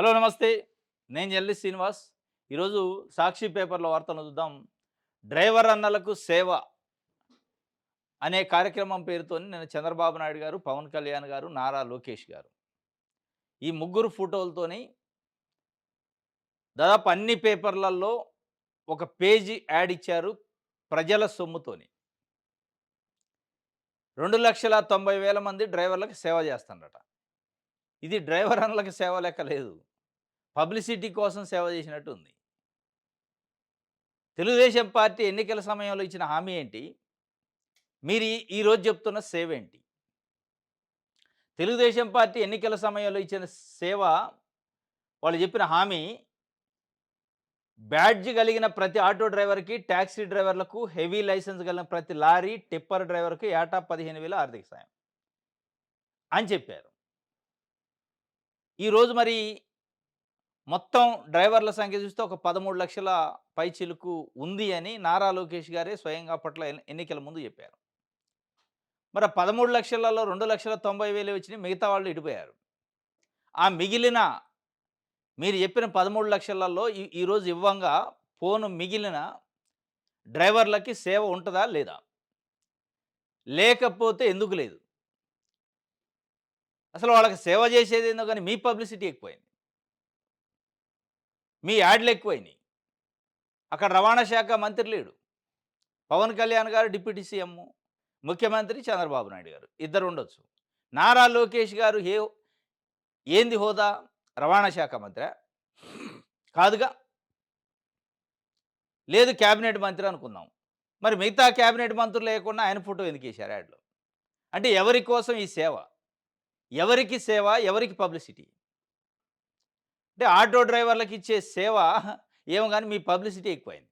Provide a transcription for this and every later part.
Hello నమస్తే. నేను ఎల్లి శ్రీనివాస్. ఈరోజు సాక్షి పేపర్‌లో వార్తలను చూద్దాం. డ్రైవర్ అన్నలకు సేవ అనే కార్యక్రమం పేరుతోని నిన్న చంద్రబాబు నాయుడు గారు, పవన్ కళ్యాణ్ గారు, నారా లోకేష్ గారు ఈ ముగ్గురు ఫోటోలతోని దాదాపు అన్ని పేపర్‌లలో ఒక పేజీ యాడ్ ఇచ్చారు ప్రజల సొమ్ముతోని. 2,90,000 మంది డ్రైవర్లకు సేవ చేస్తాండట. ఇది డ్రైవర్ అన్నలకు సేవ లెక్క లేదు. పబ్లిసిటీ కోసం సేవ చేసినట్టు ఉంది. తెలుగుదేశం పార్టీ ఎన్నికల సమయంలో ఇచ్చిన హామీ ఏంటి? మీరు ఈరోజు చెప్తున్న సేవేంటి? తెలుగుదేశం పార్టీ ఎన్నికల సమయంలో ఇచ్చిన సేవ, వాళ్ళు చెప్పిన హామీ బ్యాడ్జ్ కలిగిన ప్రతి ఆటో డ్రైవర్‌కి, టాక్సీ డ్రైవర్లకు, హెవీ లైసెన్స్ కలిగిన ప్రతి లారీ, టిప్పర్ డ్రైవర్‌కి ఏటా 15,000 ఆర్థిక సాయం అని చెప్పారు. ఈరోజు మరి మొత్తం డ్రైవర్ల సంఖ్య చూస్తే ఒక 13,00,000 పైచిలుకు ఉంది అని నారా లోకేష్ గారే స్వయంగా అప్పట్లో ఎన్నికల ముందు చెప్పారు. మరి ఆ 13,00,000లో 2,90,000 వచ్చినాయి. మిగతా వాళ్ళు ఎటుపోయారు? ఆ మిగిలిన మీరు చెప్పిన 13,00,000లో ఈరోజు ఇవ్వంగా పోను మిగిలిన డ్రైవర్లకి సేవ ఉంటదా? లేదా? లేకపోతే ఎందుకు లేదు? అసలు వాళ్ళకి సేవ చేసేదేందో గాని మీ పబ్లిసిటీ ఎక్కువైంది. మీ యాడ్‌లు ఎక్కువైనాయి. అక్కడ రవాణా శాఖ మంత్రి లేడు. పవన్ కళ్యాణ్ గారు డిప్యూటీ సీఎం, ముఖ్యమంత్రి చంద్రబాబు నాయుడు గారు ఇద్దరు ఉండొచ్చు. నారా లోకేష్ గారు ఏంది హోదా? రవాణా శాఖ మంత్రా? కాదుగా. లేదు క్యాబినెట్ మంత్రి అనుకుందాం. మరి మిగతా క్యాబినెట్ మంత్రులు లేకుండా ఆయన ఫోటో ఎందుకేశారు యాడ్‌లో? అంటే ఎవరి కోసం ఈ సేవ? ఎవరికి సేవ? ఎవరికి పబ్లిసిటీ? అంటే ఆటో డ్రైవర్లకు ఇచ్చే సేవ ఏమో గాని మీ పబ్లిసిటీ ఎక్కువైంది.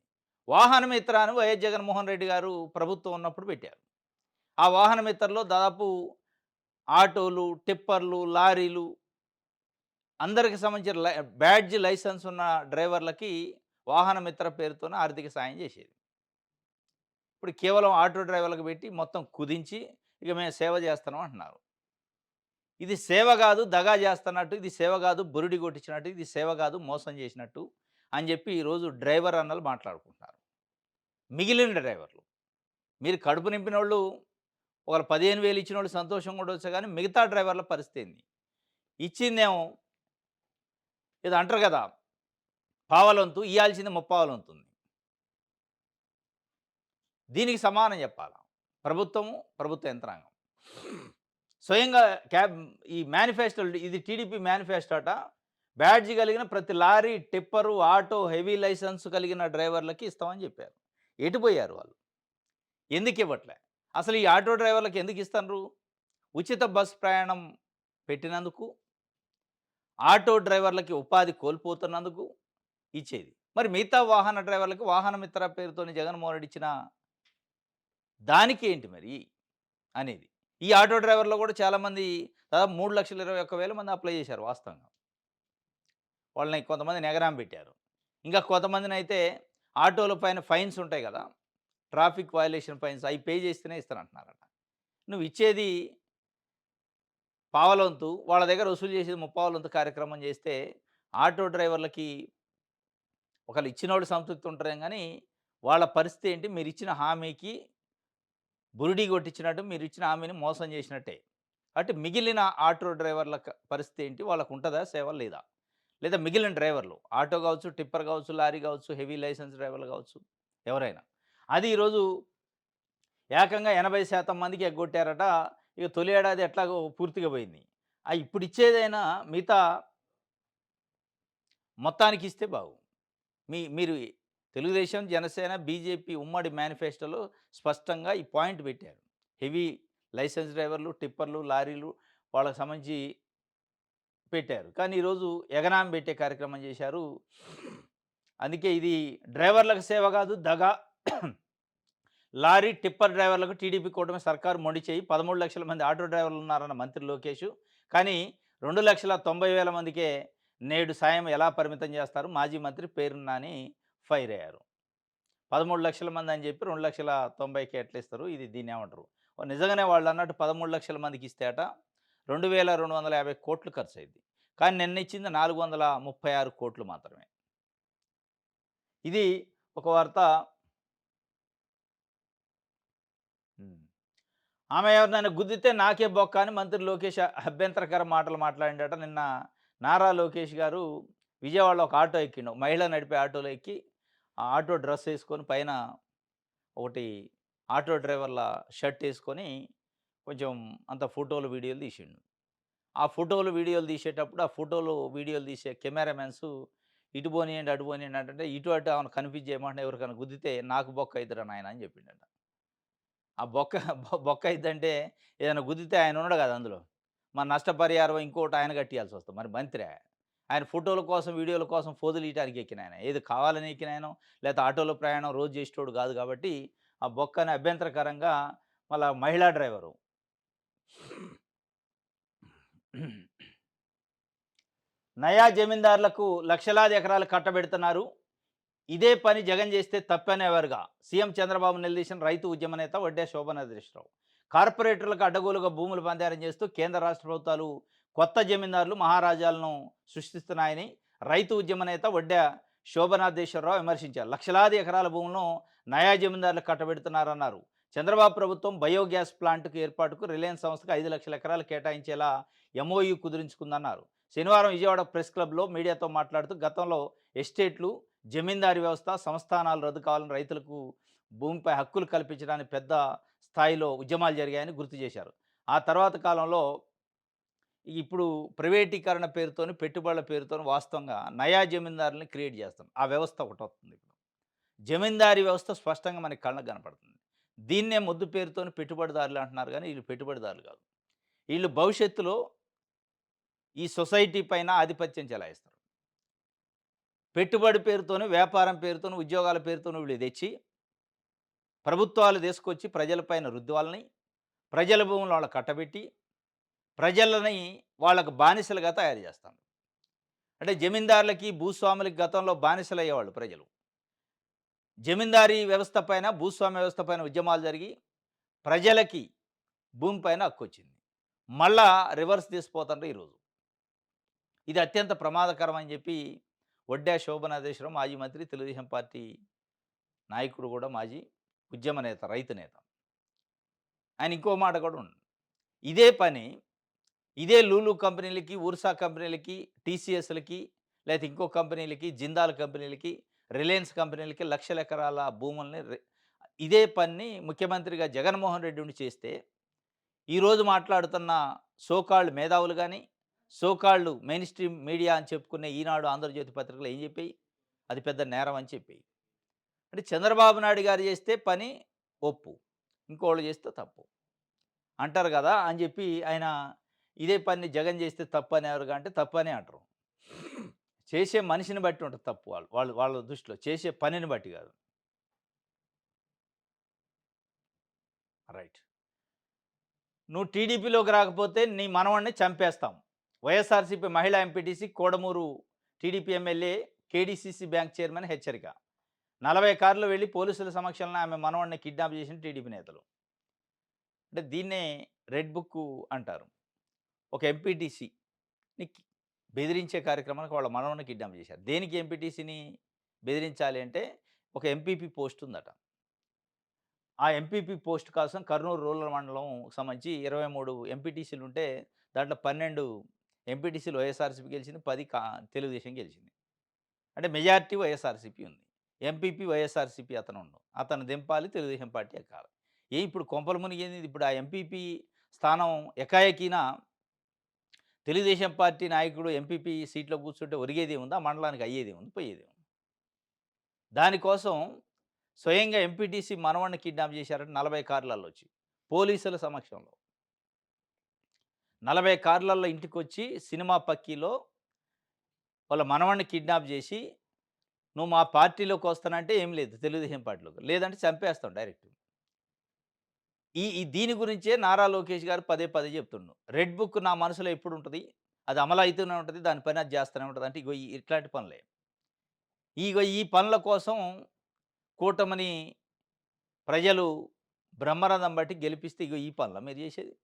వాహన మిత్ర అని వైఎస్ జగన్మోహన్ రెడ్డి గారు ప్రభుత్వం ఉన్నప్పుడు పెట్టారు. ఆ వాహన మిత్రలో దాదాపు ఆటోలు, టిప్పర్లు, లారీలు అందరికి సంబంధించిన బ్యాడ్జ్ లైసెన్స్ ఉన్న డ్రైవర్లకి వాహన మిత్ర పేరుతోనే ఆర్థిక సాయం చేసేది. ఇప్పుడు కేవలం ఆటో డ్రైవర్లకు పెట్టి మొత్తం కుదించి ఇక మేము సేవ చేస్తున్నాం అంటున్నారు. ఇది సేవ కాదు, దగా చేస్తున్నట్టు, ఇది సేవ కాదు, బురిడి కొట్టించినట్టు, ఇది సేవ కాదు, మోసం చేసినట్టు అని చెప్పి ఈరోజు డ్రైవర్ అన్నలు మాట్లాడుకుంటున్నారు. మిగిలిన డ్రైవర్లు, మీరు కడుపు నింపినోళ్ళు ఒకవేళ 15,000 ఇచ్చినోళ్ళు సంతోషంగా ఉండొచ్చు కానీ మిగతా డ్రైవర్ల పరిస్థితి ఏంది? ఇచ్చిందేమో ఏదో అంటారు కదా, పావలొంతు ఇయ్యాల్సింది ముప్పావలొంతు ఉంది. దీనికి సమానం చెప్పాలా ప్రభుత్వము, ప్రభుత్వ యంత్రాంగం. స్వయంగా ఈ మేనిఫెస్టోలు, ఇది టీడీపీ మేనిఫెస్టో అట. బ్యాడ్జ్ కలిగిన ప్రతి lorry, tipper, auto, heavy licence కలిగిన డ్రైవర్లకి ఇస్తామని చెప్పారు. ఎటుపోయారు వాళ్ళు? ఎందుకు ఇవ్వట్లే? అసలు ఈ ఆటో డ్రైవర్లకు ఎందుకు ఇస్తన్నారు? ఉచిత బస్ ప్రయాణం పెట్టినందుకు, ఆటో డ్రైవర్లకి ఉపాధి కోల్పోతున్నందుకు ఇచ్చేది. మరి మిగతా వాహన డ్రైవర్లకి వాహన మిత్ర పేరుతోని జగన్మోహన్ రెడ్డి ఇచ్చిన దానికి ఏంటి మరి అనేది. ఈ ఆటో డ్రైవర్‌లో కూడా చాలామంది దాదాపు 3,21,000 మంది అప్లై చేశారు వాస్తవంగా. వాళ్ళని కొంతమందిని ఎగరాం పెట్టారు. ఇంకా కొంతమందినైతే ఆటోల పైన ఫైన్స్ ఉంటాయి కదా, ట్రాఫిక్ వయలేషన్ ఫైన్స్ అవి పే చేస్తేనే ఇస్తానంటున్నారట. నువ్వు ఇచ్చేది పావలొంతు, వాళ్ళ దగ్గర వసూలు చేసేది ముప్పావలొంతు కార్యక్రమం చేస్తే ఆటో డ్రైవర్లకి ఒకళ్ళు ఇచ్చినోళ్ళు సంతృప్తి ఉంటారేమో గానీ, వాళ్ళ పరిస్థితి ఏంటి? మీరిచ్చిన హామీకి బురిడీ కొట్టించినట్టు, మీరిచ్చిన హామీని మోసం చేసినట్టే. అంటే మిగిలిన ఆటో డ్రైవర్ల పరిస్థితి ఏంటి? వాళ్ళకుంటదా సేవ? లేదా? లేదా మిగిలిన డ్రైవర్లు ఆటో కావచ్చు, టిప్పర్ కావచ్చు, లారీ కావచ్చు, హెవీ లైసెన్స్ డ్రైవర్లు కావచ్చు, ఎవరైనా. అది ఈరోజు ఏకంగా 80% మందికి ఎగ్గొట్టారట. ఇక తొలి ఏడాది ఎట్లాగో పూర్తిగా పోయింది. ఇప్పుడిచ్చేదైనా మిగతా మొత్తానికి ఇస్తే మీరు తెలుగుదేశం, జనసేన, బీజేపీ ఉమ్మడి మేనిఫెస్టోలో స్పష్టంగా ఈ పాయింట్ పెట్టారు. హెవీ లైసెన్స్ డ్రైవర్లు, టిప్పర్లు, లారీలు వాళ్ళకి సంబంధించి పెట్టారు. కానీ ఈరోజు ఎగనామి పెట్టే కార్యక్రమం చేశారు. అందుకే ఇది డ్రైవర్లకు సేవ కాదు, దగా. లారీ, టిప్పర్ డ్రైవర్లకు టీడీపీ కూటమి సర్కారు మొండి చేయి. 13,00,000 మంది ఆటో డ్రైవర్లు ఉన్నారన్న మంత్రి లోకేషు. కానీ 2,90,000 మందికే నేడు సాయం ఎలా పరిమితం చేస్తారు? మాజీ మంత్రి పేర్ని నాని ఫైర్ అయ్యారు. 13,00,000 మంది అని చెప్పి 2,90,000కి ఎట్లా ఇస్తారు? దీన్నేమంటారు? నిజంగానే వాళ్ళు అన్నట్టు 13,00,000 మందికి ఇస్తే అట 2,250 కోట్లు ఖర్చయిద్ది. కానీ నిన్న ఇచ్చింది 436 కోట్లు మాత్రమే. ఇది ఒక వార్త. హ్మ్. ఆమె ఎవరినైనా గుద్దితే నాకే బొక్క అని మంత్రి లోకేష్ అభ్యంతరకర మాటలు మాట్లాడిండట. నిన్న నారా లోకేష్ గారు విజయవాడలో ఒక ఆటో ఎక్కిండు. మహిళ నడిపే ఆటోలో ఎక్కి, ఆ ఆటో డ్రెస్ ఏసుకొని పైన ఒకటి ఆటో డ్రైవర్‌ల షర్ట్ ఏసుకొని కొంచెం అంత ఫోటోలు, వీడియోలు తీసిండు. ఆ ఫోటోలు, వీడియోలు తీసేటప్పుడు ఆ ఫోటోలు, వీడియోలు తీసే కెమెరామాన్స్ ఇటు పోనీయండి, అటు పోనీయండి అంటుంటే, ఇటు అటు ఏమన్నా కన్‌ఫ్యూజ్ చేయమంటే ఎవరికైనా గుద్దితే నాకు బొక్క అయిద్దిరా నాయనా అని చెప్పిండట. ఆ బొక్క బొక్క అయిద్దంటే ఏదైనా గుద్దితే ఆయన ఉండడు కదా అందులో. మరి నష్టపరిహారం ఇంకోటి ఆయన కట్టియాల్సొస్తది. మరి మంత్రా? ఆయన ఫోటోల కోసం, వీడియోల కోసం ఫోజులు ఇయటానికి ఎక్కినాయన. ఏది కావాలని ఎక్కినాయనో, లేతే ఆటోలో ప్రయాణం రోజు చేసేటోడు కాదు కాబట్టి, ఆ బొక్కని అభ్యంతరకరంగా మళ్ళా మహిళా డ్రైవరు. నయా జమీందారులకు లక్షలాది ఎకరాలు కట్టబెడుతున్నారు. ఇదే పని జగన్ చేస్తే తప్పనేవారుగా సీఎం చంద్రబాబు నిలదీసిన రైతు ఉద్యమ నేత వడ్డే శోభనాద్రీశ్వరరావు. కార్పొరేటర్లకు అడ్డగోలుగా భూములు పందారం చేస్తూ కేంద్ర రాష్ట్ర ప్రభుత్వాలు కొత్త జమీందారులు మహారాజాలను సృష్టిస్తున్నాయని రైతు ఉద్యమ నేత వడ్డే శోభనాద్రీశ్వరరావు విమర్శించారు. లక్షలాది ఎకరాల భూములను నయా జమీందారులు కట్టబెడుతున్నారన్నారు. చంద్రబాబు ప్రభుత్వం బయోగ్యాస్ ప్లాంట్కు ఏర్పాటుకు రిలయన్స్ సంస్థకు 5 లక్షల ఎకరాలు కేటాయించేలా ఎంఓయూ కుదిరించుకుందన్నారు. శనివారం విజయవాడ ప్రెస్ క్లబ్లో మీడియాతో మాట్లాడుతూ గతంలో ఎస్టేట్లు, జమీందారీ వ్యవస్థ, సంస్థానాలు రద్దు కావాలని రైతులకు భూమిపై హక్కులు కల్పించడానికి పెద్ద స్థాయిలో ఉద్యమాలు జరిగాయని గుర్తు చేశారు. ఆ తర్వాత కాలంలో ఇప్పుడు ప్రైవేటీకరణ పేరుతోని, పెట్టుబడుల పేరుతోని వాస్తవంగా నయా జమీందారులని క్రియేట్ చేస్తాం. ఆ వ్యవస్థ ఒకటొస్తుంది ఇప్పుడు. జమీందారీ వ్యవస్థ స్పష్టంగా మనకి కళ్ళకు కనపడుతుంది. దీన్నే ముద్దు పేరుతోని పెట్టుబడిదారులు అంటున్నారు గానీ, ఈళ్ళు పెట్టుబడిదారులు కాదు. ఈళ్ళు భవిష్యత్తులో ఈ సొసైటీ పైన ఆధిపత్యం చెలాయిస్తారు. పెట్టుబడి పేరుతోని, వ్యాపారం పేరుతోని, ఉద్యోగాల పేరుతోని వీళ్ళు తెచ్చి, ప్రభుత్వాలు తీసుకొచ్చి ప్రజలపైన రుద్దువాలని, ప్రజల భూములు వాళ్ళకి కట్టబెట్టి, ప్రజలని వాళ్ళకు బానిసలుగా తయారు చేస్తాం. అంటే జమీందారులకి, భూస్వాములకి గతంలో బానిసలయ్యేవాళ్ళు ప్రజలు. జమీందారీ వ్యవస్థ పైన, భూస్వామ్య వ్యవస్థ పైన ఉద్యమాలు జరిగి, ప్రజలకి భూమి పైన హక్కొచ్చింది. మళ్ళా రివర్స్ తీసిపోతుండ్రు ఈరోజు. ఇది అత్యంత ప్రమాదకరం అని చెప్పి వడ్డే శోభనాద్రీశ్వరరావు మాజీ మంత్రి, తెలుగుదేశం పార్టీ నాయకుడు కూడా మాజీ ఉద్యమ నేత, రైతు నేత. ఆయన ఇంకో మాట కూడా ఉంది. ఇదే పని, ఇదే లూలు కంపెనీలకి, ఊర్సా కంపెనీలకి, టీసీఎస్‌లకి, లేతే ఇంకో కంపెనీలకి, జిందాల్ కంపెనీలకి, రిలయన్స్ కంపెనీలకి లక్షల ఎకరాల భూముల్ని ఇదే పనిని ముఖ్యమంత్రిగా జగన్మోహన్ రెడ్డి ఉండి చేస్తే, ఈరోజు మాట్లాడుతున్న కాల్డ్ మేధావులు గాని, కాల్డ్ మెయిన్ స్ట్రీమ్ మీడియా అని చెప్పుకునే ఈనాడు, ఆంధ్రజ్యోతి పత్రికలు ఏం చెప్పాయి? అది పెద్ద నేరం అని చెప్పాయి. అంటే చంద్రబాబు నాయుడు గారు చేస్తే పని ఒప్పు, ఇంకోళ్ళు చేస్తే తప్పు అంటారు కదా అని చెప్పి ఆయన ఇదే పని జగన్ చేస్తే తప్పు అనేవారుగా అంటే తప్పనే అంటారు. చేసే మనిషిని బట్టి ఉంటుంది తప్పు. వాళ్ళ దృష్టిలో చేసే పనిని బట్టి కాదు. రైట్. నువ్వు టీడీపీలోకి రాకపోతే నీ మనవడిని చంపేస్తాం. వైఎస్ఆర్సీపీ మహిళా MPTC Kodumur TDP MLA KDCC bank chairman హెచ్చరిక. 40 కార్‌లో వెళ్లి పోలీసుల సమక్షంలో ఆమె మనవడిని కిడ్నాప్ చేసిన టీడీపీ నేతలు. అంటే దీన్నే రెడ్ బుక్ అంటారు. ఒక ఎంపీటీసీని బెదిరించే కార్యక్రమానికి వాళ్ళ మనవడిని కిడ్నాప్ చేశారు. దేనికి ఎంపీటీసీని బెదిరించాలి అంటే ఒక ఎంపీపీ పోస్ట్ ఉందట. ఆ ఎంపీపీ పోస్ట్ కోసం కర్నూలు రూరల్ మండలం సంబంధించి 23 ఎంపీటీసీలు ఉంటే దాంట్లో 12 ఎంపీటీసీలు వైఎస్ఆర్సీపీ గెలిచింది. 10 తెలుగుదేశం గెలిచింది. అంటే మెజారిటీ వైఎస్ఆర్సీపీ ఉంది. ఎంపీపీ వైఎస్ఆర్సీపీ అతను దింపాలి, తెలుగుదేశం పార్టీ ఎక్కాలి. ఇప్పుడు కొంపలు మునిగింది. ఇప్పుడు ఆ ఎంపీపీ స్థానం ఎకాఎకిన తెలుగుదేశం పార్టీ నాయకుడు ఎంపీపీ సీట్‌లో కూర్చుంటే ఒరిగేదేముంది? ఆ మండలానికి అయ్యేదేముంది? పోయేదేముంది? దానికోసం స్వయంగా ఎంపీటీసీ మనవడిని కిడ్నాప్ చేశారట 40 కార్‌లలో వచ్చి. పోలీసుల సమక్షంలో. 40 కార్‌లలో ఇంటికొచ్చి సినిమా పక్కీలో వాళ్ళ మనవడిని కిడ్నాప్ చేసి, "నువ్వు మా పార్టీలోకి వస్తానంటే" ఏం లేదు తెలుగుదేశం పార్టీలోకి. లేదంటే చంపేస్తాం డైరెక్ట్. ఈ దీని గురించే నారా లోకేష్ గారు పదే పదే చెప్తుండు. రెడ్ బుక్ నా మనసులో ఎప్పుడుంటది, అది అమలైతూనే ఉంటది. దాని పని అది చేస్తూనే ఉంటది. అంటే ఇగో ఇట్లాంటి పనులే. ఈ పనుల కోసం కూటమిని ప్రజలు బ్రహ్మరథం బట్టి గెలిపిస్తే ఇగో ఈ పనులా మీరు చేసేది?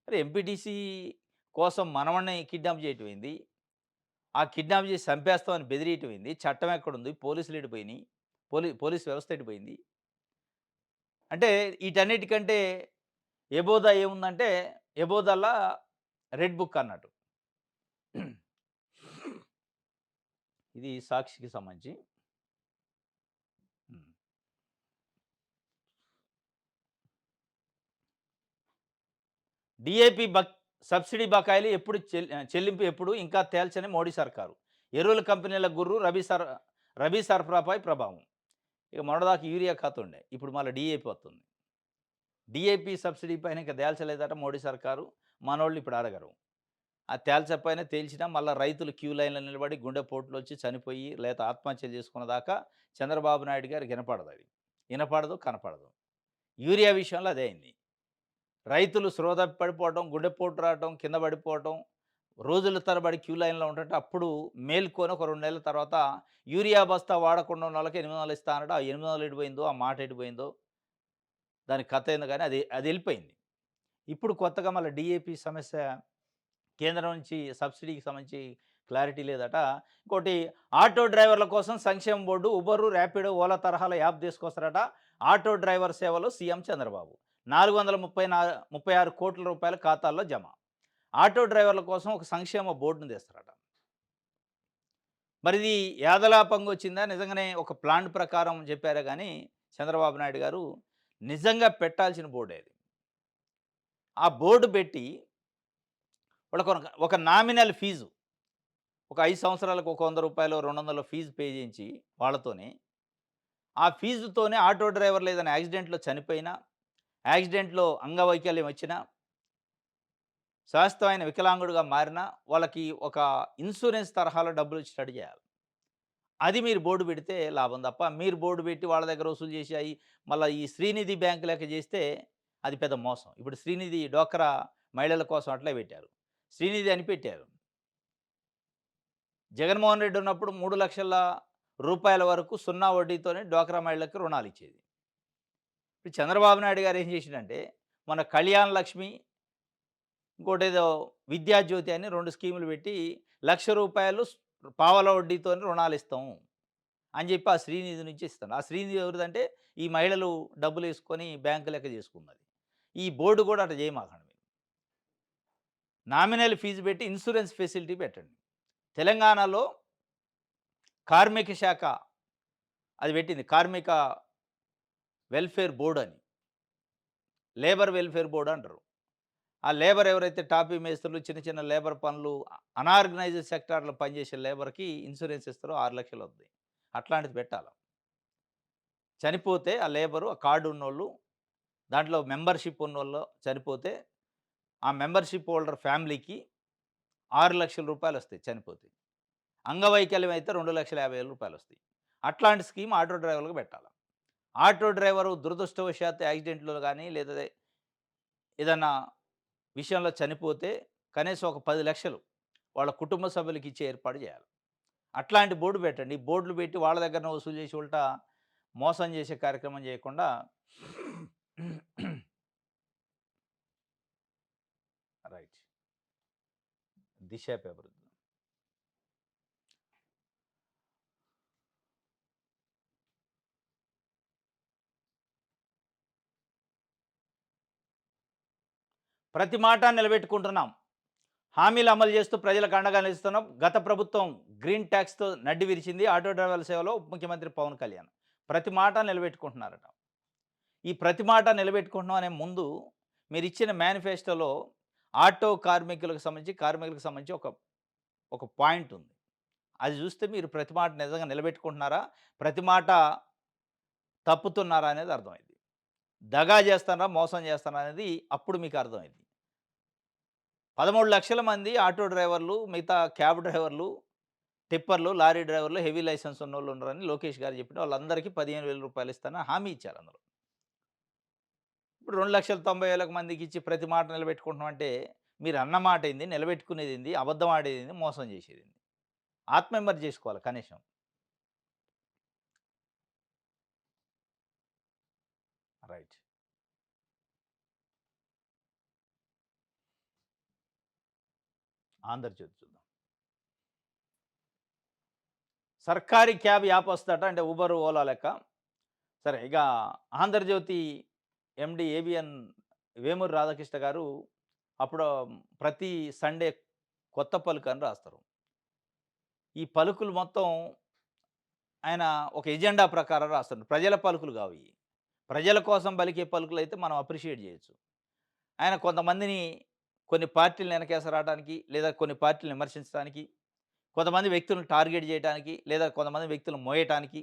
అరే ఎంపీటీసీ కోసం మనవడిని కిడ్నాప్ చేయటం ఏంది? ఆ కిడ్నాప్ చేసి చంపేస్తామని బెదిరియటం ఏంది? చట్టం ఎక్కడుంది? పోలీసులు ఎటుపోయినియి? పోలీస్ వ్యవస్థ ఎటుపోయింది? అంటే ఈటన్నిటికంటే ఎబోదా ఏముందంటే, ఎబోదాల రెడ్ బుక్ అన్నట్టు. ఇది సాక్షికి సంబంధించి. హ్మ్. డీఏపీ సబ్సిడీ బకాయిలు ఎప్పుడు చెల్లింపు ఎప్పుడు ఇంకా తేల్చని మోడీ సర్కారు. ఎరువుల కంపెనీల గుర్రు రబీ సరఫరాపై ప్రభావం. ఇక మొన్నటిదాకా యూరియా ఖాతా ఉండే. ఇప్పుడు మళ్ళా డీఏపీ వస్తుంది. డీఏపీ సబ్సిడీ పైన ఇంక తేల్చలేదట మోడీ సర్కారు. మనోళ్ళు ఇప్పుడు అడగరు. ఆ తేల్చకపోయినా తేల్చినా మళ్ళా రైతులు క్యూ లైన్‌లో నిలబడి గుండెపోటులొచ్చి చనిపోయి లేతే ఆత్మహత్యలు చేసుకున్న దాకా చంద్రబాబు నాయుడు గారికి ఇనపడదది. ఇనపడదు, కనపడదు. యూరియా విషయంలో అదే అయింది. రైతులు స్పృహ తప్పి పడిపోవటం, గుండెపోటు రావటం, కింద పడిపోవటం, రోజుల తరబడి క్యూ లైన్‌లో ఉంటుంటే అప్పుడు మేలుకొని ఒక 2 నెలల తర్వాత యూరియా బస్తా వాడకుండా ఉన్నోళ్ళకి 800 ఇస్తా అన్నాడు. ఆ 800 ఎటుపోయిందో, ఆ మాట ఎటుపోయిందో, దాని కథ ఏందో గాని అదెళ్ళిపోయింది. ఇప్పుడు కొత్తగా మళ్ళా డీఏపీ సమస్య కేంద్రం నుంచి సబ్సిడీకి సంబంధించి క్లారిటీ లేదట. ఇంకోటి ఆటో డ్రైవర్ల కోసం సంక్షేమ బోర్డు, ఉబరు, ర్యాపిడో, ఓలా తరహాలో యాప్ తీసుకొస్తారట. ఆటో డ్రైవర్ సేవలు సీఎం చంద్రబాబు. 436,00,00,000 ఖాతాల్లో జమ. ఆటో డ్రైవర్ల కోసం ఒక సంక్షేమ బోర్డును తెస్తారట. మరిది యాదలాపంగొచ్చిందా? నిజంగానే ఒక ప్లాన్ ప్రకారం చెప్పారే గానీ చంద్రబాబు నాయుడు గారు నిజంగా పెట్టాల్సిన బోర్డే అది. ఆ బోర్డు పెట్టి వాళ్ళకొక నామినల్ ఫీజు ఒక 5 సంవత్సరాలకు ఒక రూ. 100, 200 ఫీజు పే చేయించి వాళ్ళతోనే, ఆ ఫీజుతోనే ఆటో డ్రైవర్లు ఏదైనా యాక్సిడెంట్‌లో చనిపోయినా, యాక్సిడెంట్‌లో అంగవైకల్యం వచ్చినా, శాశ్వతమైన వికలాంగుడుగా మారినా, వాళ్ళకి ఒక ఇన్స్యూరెన్స్ తరహాలో డబ్బులిచ్చేటట్టు చేయాలి. అది మీరు బోర్డ్ పెడితే లాభం తప్ప, మీరు బోర్డ్ పెట్టి వాళ్ళ దగ్గర వసూలు చేసి మళ్ళా ఈ శ్రీనిధి బ్యాంక్ లెక్క చేస్తే అది పెద్ద మోసం. ఇప్పుడు శ్రీనిధి డ్వాక్రా మహిళల కోసం అట్లే పెట్టారు. శ్రీనిధి అని పెట్టారు. జగన్మోహన్ రెడ్డి ఉన్నప్పుడు రూ. 3,00,000 వరకు సున్నా వడ్డీతోనే డ్వాక్రా మహిళలకు రుణాలిచ్చేది. ఇప్పుడు చంద్రబాబు నాయుడు గారు ఏం చేసిండంటే, మన కళ్యాణ్ లక్ష్మి, ఇంకోటేదో విద్యాజ్యోతి అని 2 స్కీములు పెట్టి రూ. 1,00,000 పావలా వడ్డీతోని రుణాలిస్తాం అని చెప్పి ఆ శ్రీనిధి నుంచి ఇస్తాడు. ఆ శ్రీనిధి ఎవరిదంటే ఈ మహిళలు డబ్బులేసుకొని బ్యాంకు లెక్క చేసుకున్నది. ఈ బోర్డ్ కూడా అట్లా చేయమాకండి మీరు. నామినల్ ఫీజు పెట్టి ఇన్స్యూరెన్స్ ఫెసిలిటీ పెట్టండి. తెలంగాణలో కార్మిక శాఖ అది పెట్టింది. కార్మిక వెల్ఫేర్ బోర్డ్ అని. లేబర్ వెల్ఫేర్ బోర్డ్ అంటారు. ఆ లేబర్ ఎవరైతే టాపీ మేస్త్రులు, చిన్న చిన్న లేబర్ పనులు, అనార్గనైజ్డ్ సెక్టార్‌లో పనిచేసే లేబర్‌కి ఇన్స్యూరెన్స్ ఇస్తారో 6,00,000 వద్ది. అట్లాంటిది పెట్టాల. చనిపోతే ఆ లేబరు, ఆ కార్డ్ ఉన్నోళ్ళు, దాంట్లో మెంబర్‌షిప్ ఉన్నోళ్ళు చనిపోతే, ఆ మెంబర్‌షిప్ హోల్డర్ ఫ్యామిలీకి రూ. 6,00,000 వస్తాయి చనిపోతే. అంగవైకల్యం అయితే రూ. 2,50,000 వస్తాయి. అట్లాంటి స్కీమ్ ఆటో డ్రైవర్‌లకు పెట్టాల. ఆటో డ్రైవరు దురదృష్టవశాత్తు యాక్సిడెంట్‌లో గాని, లేదా ఏదన్నా విషయంలో చనిపోతే కనీసం ఒక 10,00,000 వాళ్ళ కుటుంబ సభ్యులకి ఇచ్చే ఏర్పాటు చేయాలి. అట్లాంటి బోర్డు పెట్టండి. ఈ బోర్డులు పెట్టి వాళ్ళ దగ్గరనే వసూలు చేసి ఉల్టా మోసం చేసే కార్యక్రమం చేయకుండా రైట్. దిశ పేపర్. ప్రతి మాట నిలబెట్టుకుంటున్నాం. హామీలు అమలు చేస్తూ ప్రజలకు అండగా నిలుస్తున్నాం. గత ప్రభుత్వం గ్రీన్ ట్యాక్స్‌తో నడ్డి విరిచింది. ఆటో డ్రైవర్ల సేవలో ఉప ముఖ్యమంత్రి పవన్ కళ్యాణ్. ప్రతి మాట నిలబెట్టుకుంటున్నారట. ఈ ప్రతి మాట నిలబెట్టుకుంటున్నాం అనే ముందు మీరిచ్చిన మేనిఫెస్టోలో ఆటో కార్మికులకు సంబంధించి ఒక ఒక పాయింట్ ఉంది. అది చూస్తే మీరు ప్రతి మాట నిజంగా నిలబెట్టుకుంటున్నారా? ప్రతి మాట తప్పుతున్నారా అనేది అర్థమైద్ది. దగా చేస్తున్నారా? మోసం చేస్తున్నారా? అనేది అప్పుడు మీకు అర్థమైద్ది. 13,00,000 మంది ఆటో డ్రైవర్లు, మిగతా క్యాబ్ డ్రైవర్లు, టిప్పర్లు, లారీ డ్రైవర్లు, హెవీ లైసెన్స్ ఉన్నోళ్ళు ఉన్నారని లోకేష్ గారు చెప్పిన వాళ్ళందరికీ రూ. 15,000 ఇస్తానని హామీ ఇచ్చారు అందులో. ఇప్పుడు 2,90,000 మందికి ఇచ్చి ప్రతి మాట నిలబెట్టుకుంటున్నాం అంటే మీరు అన్న మాట ఏంది? నిలబెట్టుకునేదేంది? అబద్ధం ఆడేదేంది? మోసం చేసేదేంది? ఆత్మవిమర్శ చేసుకోవాలి కనీసం. రైట్. ఆంధ్రజ్యోతి చూద్దాం. సర్కారీ క్యాబ్ యాప్ వస్తదట. అంటే ఊబర్, ఓలా లెక్క. సరే ఇక 'ఆంధ్రజ్యోతి' ఎండీ ఏబిఎన్ వేమూరి రాధాకృష్ణ గారు అప్పుడు ప్రతి సండే కొత్త పలుకు అని రాస్తారు. ఈ పలుకులు మొత్తం ఆయన ఒక ఎజెండా ప్రకారం రాస్తాడు. ప్రజల పలుకులు కావియి. ప్రజల కోసం పలికే పలుకులైతే మనం అప్రిషియేట్ చేయొచ్చు. ఆయన కొంతమందిని కొన్ని పార్టీలను వెనకేసుకురావడానికి, లేదా కొన్ని పార్టీలను విమర్శించడానికి, కొంతమంది వ్యక్తులను టార్గెట్ చేయడానికి, లేదా కొంతమంది వ్యక్తులను మోయటానికి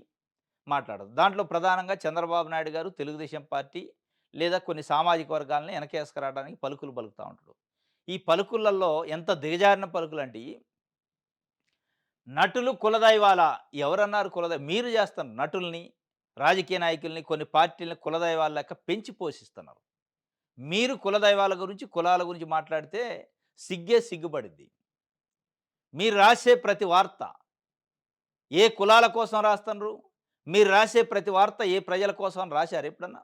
మాట్లాడదు. దాంట్లో ప్రధానంగా చంద్రబాబు నాయుడు గారు, తెలుగుదేశం పార్టీ లేదా కొన్ని సామాజిక వర్గాలని వెనకేసుకురావడానికి పలుకులు పలుకుతా ఉంటాడు. ఈ పలుకులలో ఎంత దిగజారిన పలుకులంటియి, నటులు కులదైవాలా? ఎవరన్నారు మీరు చేస్తున్నారు. నటుల్ని, రాజకీయ నాయకుల్ని, కొన్ని పార్టీలని కులదైవాల లెక్క పెంచి పోషిస్తున్నారు. మీరు కులదైవాల గురించి, కులాల గురించి మాట్లాడితే సిగ్గుపడిద్ది. మీరు రాసే ప్రతి వార్త ఏ కులాల కోసం రాస్తున్నారు? మీరు రాసే ప్రతి వార్త ఏ ప్రజల కోసం అని రాశారా ఎప్పుడన్నా?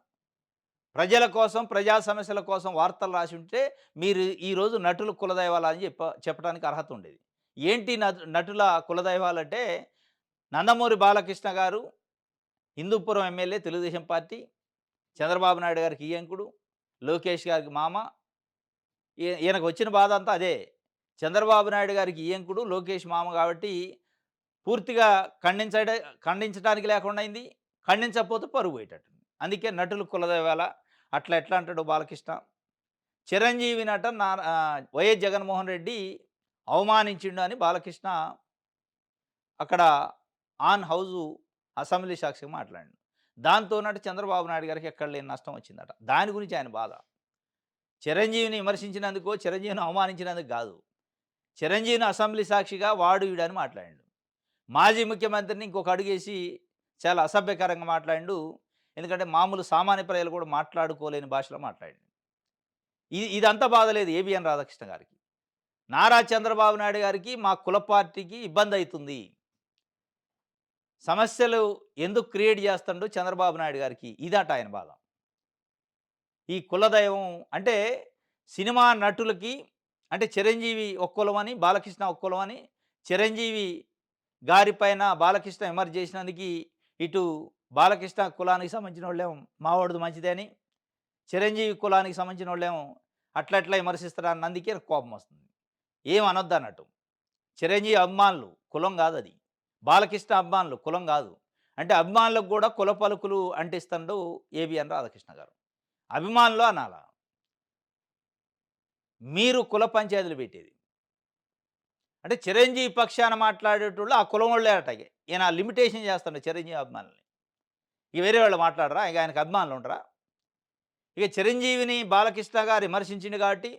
ప్రజల కోసం, ప్రజా సమస్యల కోసం వార్తలు రాసుంటే మీరు ఈరోజు నటులు కులదైవాలా అని చెప్పడానికి అర్హత ఉండేది. ఏంటి నటుల కులదైవాలంటే, నందమూరి బాలకృష్ణ గారు హిందూపురం ఎమ్మెల్యే తెలుగుదేశం పార్టీ, చంద్రబాబు నాయుడు గారికి ఇయ్యంకుడు, లోకేష్ గారికి మామ. ఈయనకు వచ్చిన బాధ అంతా అదే. చంద్రబాబు నాయుడు గారికి ఇయ్యంకుడు, లోకేష్ మామ కాబట్టి పూర్తిగా ఖండించడానికి లేకుండా అయింది. ఖండించకపోతే పరువు పోయేటట్టుంది. అందుకే నటులు కులదైవాల అట్లా ఎట్లా అంటాడు బాలకృష్ణ. చిరంజీవినట వైఎస్ జగన్మోహన్ రెడ్డి అవమానించిండు అని బాలకృష్ణ అక్కడ ఆన్ హౌజు అసెంబ్లీ సాక్షిగా మాట్లాడిండు. దాంతోనట చంద్రబాబు నాయుడు గారికి ఎక్కడ లేని నష్టం వచ్చిందట. దాని గురించి ఆయన బాధ. చిరంజీవిని విమర్శించినందుకో, చిరంజీవిని అవమానించినందుకు కాదు. చిరంజీవిని అసెంబ్లీ సాక్షిగా వాడు వీడని మాట్లాడిండు. మాజీ ముఖ్యమంత్రిని ఇంకొక అడుగేసి చాలా అసభ్యకరంగా మాట్లాడిండు. ఎందుకంటే మామూలు సామాన్య ప్రజలు కూడా మాట్లాడుకోలేని భాషలో మాట్లాడిండు. ఇదంతా బాధలేదు ఏబిఎన్ రాధాకృష్ణ గారికి. నారా చంద్రబాబు నాయుడు గారికి మా కుల పార్టీకి ఇబ్బందయితుంది. సమస్యలు ఎందుకు క్రియేట్ చేస్తుండో చంద్రబాబు నాయుడు గారికి ఇదట ఆయన బాధ. ఈ కులదైవం అంటే సినిమా నటులకి అంటే చిరంజీవి ఒక కులమని, బాలకృష్ణ ఒక కులమని, చిరంజీవి గారిపైన బాలకృష్ణ విమర్శ చేసినందుకు ఇటు బాలకృష్ణ కులానికి సంబంధించిన వాళ్ళేమో మావాడిది మంచిదే అని, చిరంజీవి కులానికి సంబంధించిన వాళ్ళేమో అట్లా విమర్శిస్తారన్నందుకే కోపం వస్తుంది. ఏం అనొద్దన్నట్టు. చిరంజీవి అభిమానులు కులం కాదది. బాలకృష్ణ అభిమానులు కులం కాదు. అంటే అభిమానులకు కూడా కుల పలుకులు అంటిస్తుండు ఏబిఎన్ రాధాకృష్ణ గారు. అభిమానులు అనాల. మీరు కుల పంచాయతీలు పెట్టేది. అంటే చిరంజీవి పక్షాన మాట్లాడేటోళ్ళు ఆ కులం వాళ్ళే అట. ఈయన లిమిటేషన్ చేస్తుండు చిరంజీవి అభిమానుల్ని. ఇక వేరే వాళ్ళు మాట్లాడరా? ఇక ఆయనకు అభిమానులు ఉండరా? ఇక చిరంజీవిని బాలకృష్ణ గారు విమర్శించిండు కాబట్టి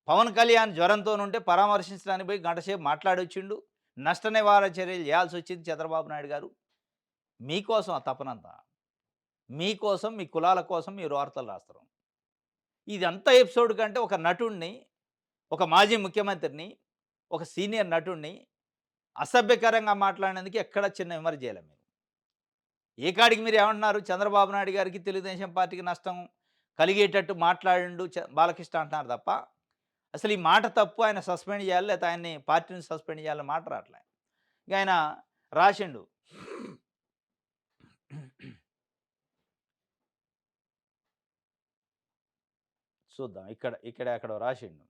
పవన్ కళ్యాణ్ జ్వరంతోనుంటే పరామర్శించడానికి పోయి గంటసేపు మాట్లాడొచ్చిండు. నష్ట నివారణ చర్యలు చేయాల్సి వచ్చింది చంద్రబాబు నాయుడు గారు. మీకోసం ఆ తపనంతా. మీకోసం, మీ కులాల కోసం మీరు వార్తలు రాస్తారు. ఇదంతా ఎపిసోడ్ కంటే ఒక నటుడిని, ఒక మాజీ ముఖ్యమంత్రిని, ఒక సీనియర్ నటుడిని అసభ్యకరంగా మాట్లాడినందుకు ఎక్కడ చిన్న విమర్శ చేయలే మీరు. ఏ కాడికి మీరు ఏమంటున్నారు? చంద్రబాబు నాయుడు గారికి, తెలుగుదేశం పార్టీకి నష్టం కలిగేటట్టు మాట్లాడిండు బాలకృష్ణ అంటున్నారు తప్ప, అసలు ఈ మాట తప్పు, ఆయన సస్పెండ్ చేయాలి, లేకపోతే ఆయన్ని పార్టీ నుంచి సస్పెండ్ చేయాలని మాట రావట్లే. ఇక ఆయన రాసిండు. చూద్దాం ఇక్కడ ఎక్కడో రాసిండు.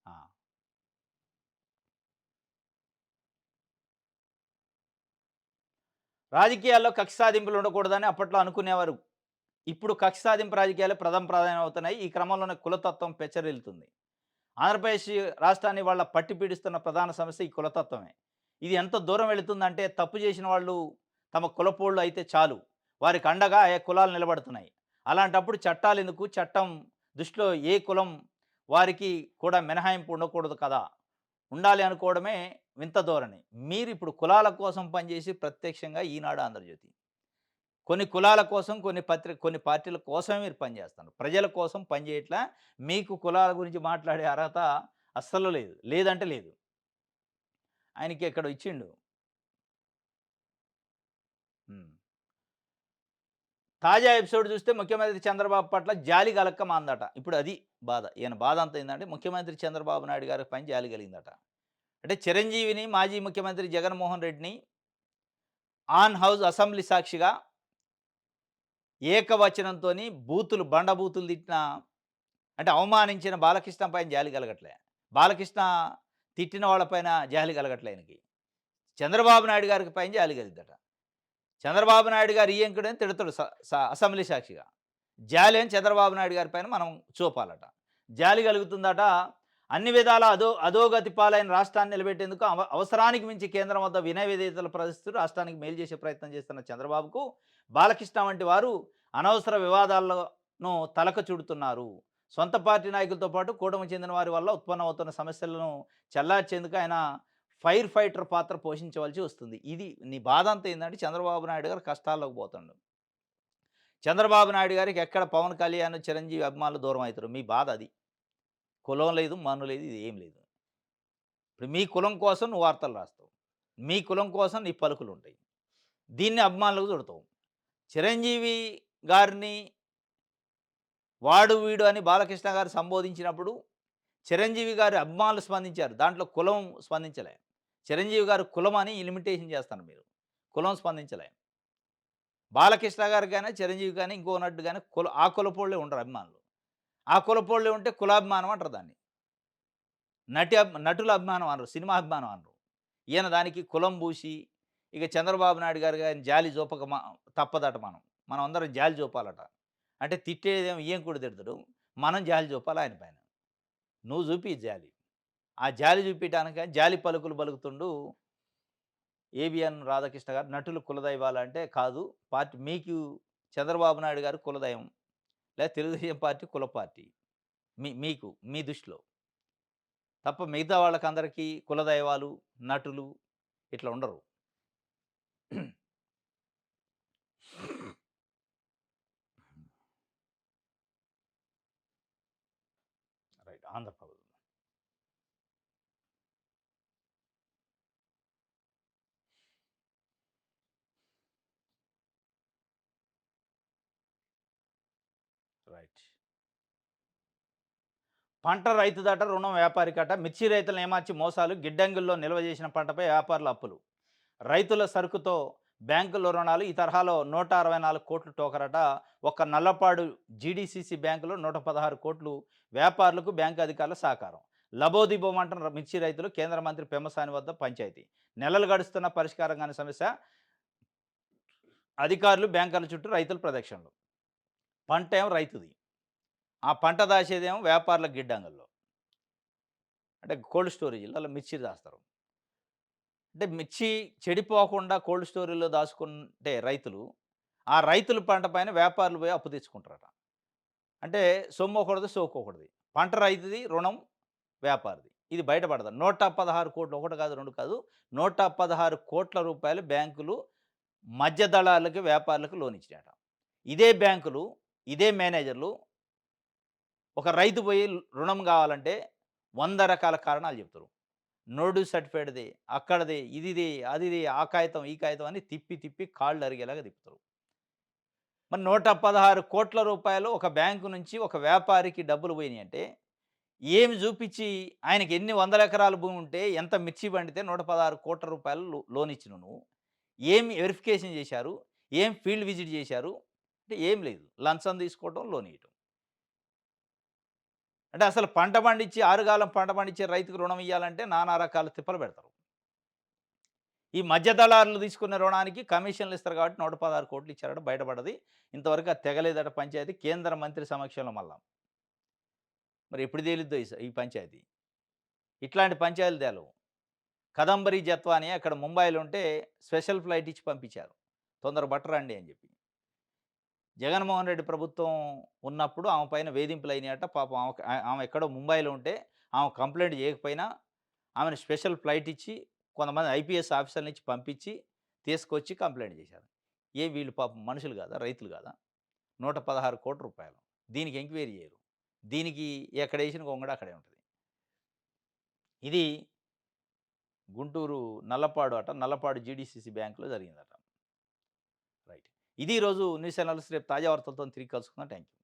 ఆ! రాజకీయాల్లో కక్ష సాధింపులు ఉండకూడదని అప్పట్లో అనుకునేవారు. ఇప్పుడు కక్ష సాధింపు రాజకీయాలే ప్రథమ ప్రాధాన్యం అవుతున్నాయి. ఈ క్రమంలోనే కులతత్వం పెచ్చరిల్లుతుంది. ఆంధ్రప్రదేశ్ రాష్ట్రాన్ని వాళ్ళ పట్టి పీడిస్తున్న ప్రధాన సమస్య ఈ కులతత్వమే. ఇది ఎంత దూరం వెళుతుందంటే తప్పు చేసిన వాళ్ళు తమ కులపోళ్ళు అయితే చాలు. వారికి అండగా ఆయా కులాలు నిలబడుతున్నాయి. అలాంటప్పుడు చట్టాలెందుకు? చట్టం దృష్టిలో ఏ కులం వారికి కూడా మినహాయింపు ఉండకూడదు కదా! ఉండాలి అనుకోవడమే వింత ధోరణి. మీరిప్పుడు కులాల కోసం పనిచేసి ప్రత్యక్షంగా ఈనాడు, ఆంధ్రజ్యోతి. కొన్ని కులాల కోసం, కొన్ని పార్టీల కోసమే మీరు పనిచేస్తున్నారు. ప్రజల కోసం పనిచేయట్లా. మీకు కులాల గురించి మాట్లాడే అర్హత అస్సలు లేదు. లేదంటే లేదు. ఆయనకి ఎక్కడో ఇచ్చిండు. హ్మ్. తాజా ఎపిసోడ్ చూస్తే ముఖ్యమంత్రి చంద్రబాబు పట్ల జాలి కలక్కమాందట. ఇప్పుడు అది బాధ. ఈయన బాధ అంతా ఏందంటే ముఖ్యమంత్రి చంద్రబాబు నాయుడు గారి పైన జాలి కలిగిందట. అంటే చిరంజీవిని, మాజీ ముఖ్యమంత్రి జగన్మోహన్ రెడ్డిని ఆన్ హౌస్ అసెంబ్లీ సాక్షిగా ఏకవచనంతోని బూతులు బండబూతులు తిట్టిన అంటే అవమానించిన బాలకృష్ణ పైన జాలి కలగట్లే. బాలకృష్ణ తిట్టిన వాళ్ళపైన జాలి కలగట్లే ఆయనకి. చంద్రబాబు నాయుడు గారికి పైన జాలి కలిగిద్దట. చంద్రబాబు నాయుడు గారు ఇయ్యంకుడని తిడతాడు అసెంబ్లీ సాక్షిగా. జాలి అని చంద్రబాబు నాయుడు గారి పైన మనం చూపాలట. జాలి కలుగుతుందట. అన్ని విధాల అధోగతి పాలైన రాష్ట్రాన్ని నిలబెట్టేందుకు అవసరానికి మించి కేంద్రం వద్ద వినయ విధేయతలు ప్రదర్శిస్తూ రాష్ట్రానికి మేలు చేసే ప్రయత్నం చేస్తున్న చంద్రబాబుకు బాలకృష్ణ వంటి వారు అనవసర వివాదాలను తలక చుడుతున్నారు. సొంత పార్టీ నాయకులతో పాటు కూటమి చెందిన వారి వల్ల ఉత్పన్నమవుతున్న సమస్యలను చల్లార్చేందుకు ఆయన ఫైర్ ఫైటర్ పాత్ర పోషించవలసి వస్తుంది. ఇది నీ బాధ అంతా ఏందంటే చంద్రబాబు నాయుడు గారు కష్టాల్లోకి పోతుండు. చంద్రబాబు నాయుడు గారికి ఎక్కడ పవన్ కళ్యాణ్, చిరంజీవి అభిమానులు దూరం అవుతారు. మీ బాధ అది. కులం లేదు, మన్ను లేదు, ఇది ఏం లేదు. ఇప్పుడు మీ కులం కోసం నువ్వు వార్తలు రాస్తావు. మీ కులం కోసం నీ పలుకులుంటాయి. దీన్ని అభిమానులకు చుడతావు. చిరంజీవి గారిని వాడు వీడు అని బాలకృష్ణ గారు సంబోధించినప్పుడు చిరంజీవి గారి అభిమానులు స్పందించారు. దాంట్లో కులం స్పందించలే. చిరంజీవి గారు కులం అని లిమిటేషన్ చేస్తారు మీరు. కులం స్పందించలే. బాలకృష్ణ గారు గాని, చిరంజీవి గాని, ఇంకో నటుడు గాని ఆ కులపోళ్ళే ఉండరు అభిమానులు. ఆ కులపోళ్ళే ఉంటే కులాభిమానం అంటారు దాన్ని. నటుల అభిమానం అనరు. సినిమా అభిమానం అనరు. ఈయన దానికి కులం బూసి, ఇక చంద్రబాబు నాయుడు గారు గాని జాలి జూపక తప్పదట మనం. మనం అందరం జాలి జూపాలట. అంటే తిట్టేదేమో ఈయన కూడా తిడతాడు. మనం జాలి జూపాలి ఆయన పైన. నువ్వు జూపి జాలి. ఆ జాలి జూపియటానికి జాలి పలుకులు పలుకుతుండు ఏబిఎన్ రాధాకృష్ణ గారు. నటులు కులదైవాలంటే కాదు. మీకు చంద్రబాబు నాయుడు గారు కులదైవం. లేదా తెలుగుదేశం పార్టీ కుల పార్టీ. మీకు మీ దృష్టిలో. తప్ప మిగతా వాళ్ళకందరికీ కులదైవాలు, నటులు ఇట్లా ఉండరు. రైట్. ఆంధ్రప్రభ. రైట్. పంట రైతుదట, రుణం వ్యాపారికట. మిర్చి రైతులను ఏమార్చి మోసాలు. గిడ్డంగుల్లో నిల్వ చేసిన పంటపై వ్యాపారుల అప్పులు. రైతుల సరుకుతో బ్యాంకుల్లో రుణాలు. ఈ తరహాలో 164 కోట్లు టోకరట. ఒక్క నల్లపాడు జీడీసీసీ బ్యాంకులో 116 కోట్లు వ్యాపారులకు బ్యాంకు అధికారుల సహకారం. లబోదిబోమంటున్న మిర్చి రైతులు. కేంద్ర మంత్రి పెమ్మసాని వద్ద పంచాయతీ. నెలలు గడుస్తున్న పరిష్కారం కాని సమస్య. అధికారులు బ్యాంకర్ల చుట్టూ రైతులు ప్రదక్షిణలు. పంట ఏమో రైతుది. ఆ పంట దాచేదేమో వ్యాపారుల గిడ్డంగుల్లో. అంటే కోల్డ్ స్టోరేజీలలో మిర్చి దాస్తారు. అంటే మిర్చి చెడిపోకుండా కోల్డ్ స్టోరేజ్‌లో దాచుకుంటే రైతులు, ఆ రైతుల పంట పైన వ్యాపారులు పోయి అప్పు తెచ్చుకుంటారట. అంటే సొమ్మొకడిది, సోకొకడిది. పంట రైతుది, రుణం వ్యాపారిది. ఇది బయటపడదు. 116 కోట్లు, ఒకటి కాదు, 2 కాదు. 116 కోట్ల రూపాయలు బ్యాంకులు మధ్య దళాలకి, వ్యాపారులకు లోన్ ఇచ్చినాయట. ఇదే బ్యాంకులు, ఇదే మేనేజర్లు ఒక రైతు పోయి రుణం కావాలంటే 100 రకాల కారణాలు చెప్తారు. నోడు సర్టిఫైడ్‌ది, అక్కడిది, ఇదిది, అదిది, ఆ కాగితం, ఈ కాగితం అని తిప్పి తిప్పి కాళ్ళు అరిగేలాగా తిప్పుతారు. మరి 116 కోట్ల రూపాయలు ఒక బ్యాంకు నుంచి ఒక వ్యాపారికి డబ్బులు పోయినాయంటే, ఏమి చూపించి ఆయనకి ఎన్ని వందల ఎకరాల భూమి ఉంటే, ఎంత మిర్చి పండితే 116 కోట్ల రూపాయలు లోన్ ఇచ్చినవు నువ్వు? ఏమి వెరిఫికేషన్ చేశారు? ఏం ఫీల్డ్ విజిట్ చేశారు? అంటే ఏం లేదు. లంచం తీసుకోవటం, లోన్ ఇయ్యటం. అంటే అసలు పంట పండించి, ఆరుగాలం పంట పండించే రైతుకు రుణం ఇయ్యాలంటే నానా రకాల తిప్పలు పెడతారు. ఈ మధ్య దళారులు తీసుకున్న రుణానికి కమిషన్లు ఇస్తారు కాబట్టి 116 కోట్లు ఇచ్చారట. బయటపడది. ఇంతవరకు అది తెగలేదట పంచాయతీ. కేంద్ర మంత్రి సమక్షంలో మళ్ళా. మరి ఎప్పుడు తేలిద్దో ఈ పంచాయతీ. ఇట్లాంటి పంచాయతీలు తేలవు. కదంబరి జత్వాని అక్కడ ముంబైలో ఉంటే స్పెషల్ ఫ్లైట్ ఇచ్చి పంపించారు. తొందర బట్టరండి అని చెప్పి. జగన్మోహన్ రెడ్డి ప్రభుత్వం ఉన్నప్పుడు ఆమె పైన వేధింపులు అయినాయట. పాపం ఆమె ఎక్కడో ముంబైలో ఉంటే ఆమె కంప్లెయింట్ చేయకపోయినా ఆమెను స్పెషల్ ఫ్లైట్ ఇచ్చి కొంతమంది ఐపీఎస్ ఆఫీసర్‌ని ఇచ్చి పంపించి తీసుకొచ్చి కంప్లెయింట్ చేశారు. వీళ్ళు పాపం మనుషులు కాదా? రైతులు కాదా? 116 కోట్ల రూపాయలు. దీనికి ఎంక్వైరీ చేయరు. దీనికి ఎక్కడేసిన గొంగడి అక్కడే ఉంటది. ఇది గుంటూరు నల్లపాడు జీడీసీసీ బ్యాంక్‌లో జరిగిందట. రైట్. ఇది ఈరోజు న్యూస్ అనాలిసిస్. రేపు తాజా వార్తలతో తిరిగి కలుసుకుందాం. Thank you.